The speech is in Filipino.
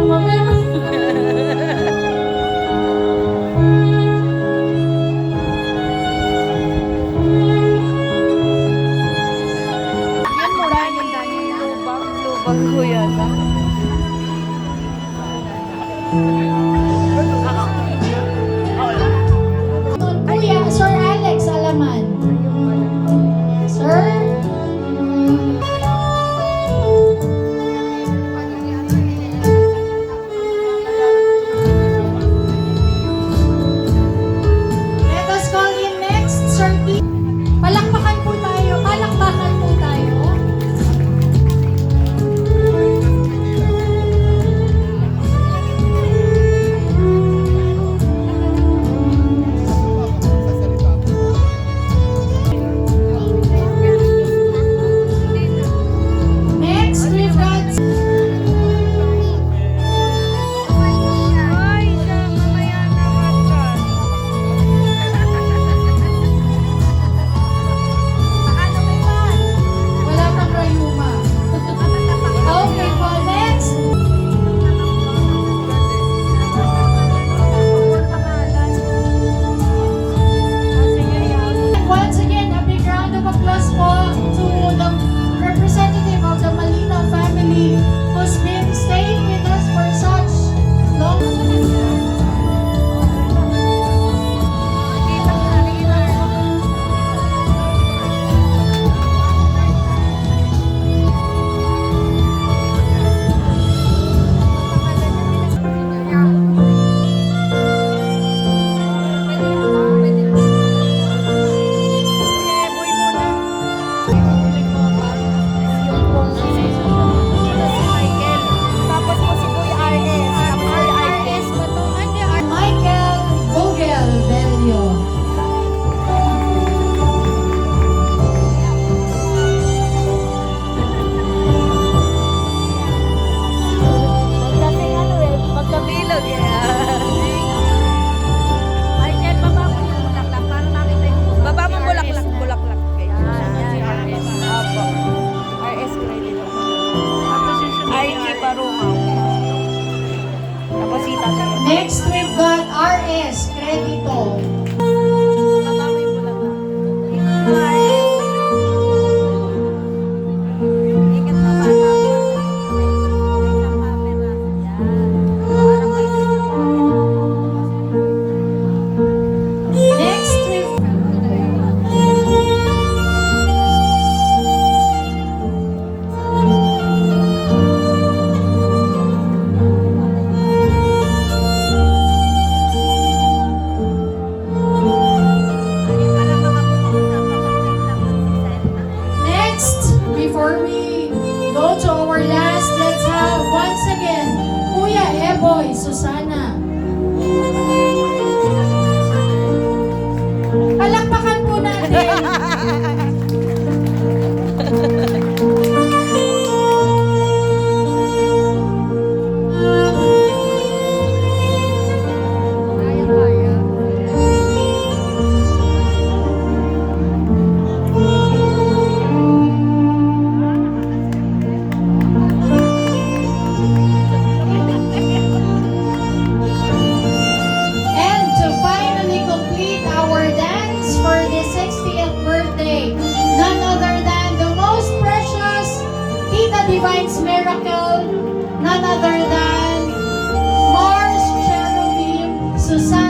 lang, mami. Yan muna yung lubang ko yata. Kuya, Sir Alex Alaman. Sir? Let us call in next, Sir T. Palakpakan po tayo. Palakpakan po tayo. Next, we've got Ay, siya, mamaya naman ka. wala pang rayuma. Okay po, next. Once again, a big round of applause po to the representative of the Malinaw family who's been staying with us for such long. Michael Vogel Belio. Magkabilog eh. Michael, baba mo yung bulaklak para makita yung baba mo bulaklak kayo. Opo. RS credit. RG Parumaw. Tapos si tatay. Next, we've got RS Credito. Baba mo yung bulaklak. Ikat na ba? Next, we've Next, before we go to our last, let's have once again, Kuya Eboy Susana. Palakpakan po natin. And to finally complete our dance for the 60th birthday, none other than the most precious Tita Divine's Miracle, none other than Mars Cherubim Susana.